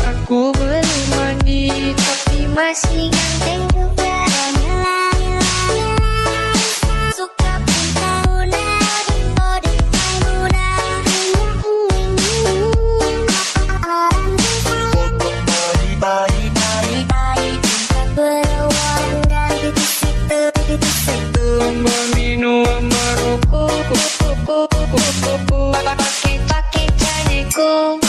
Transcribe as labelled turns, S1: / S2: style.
S1: Aku belum mandi tapi masih ganteng juga. Suka Pentauna, mode Maimuna. Potong bayi-bayi, beruang dan titik-titik. Minum merokok, pakai caneko.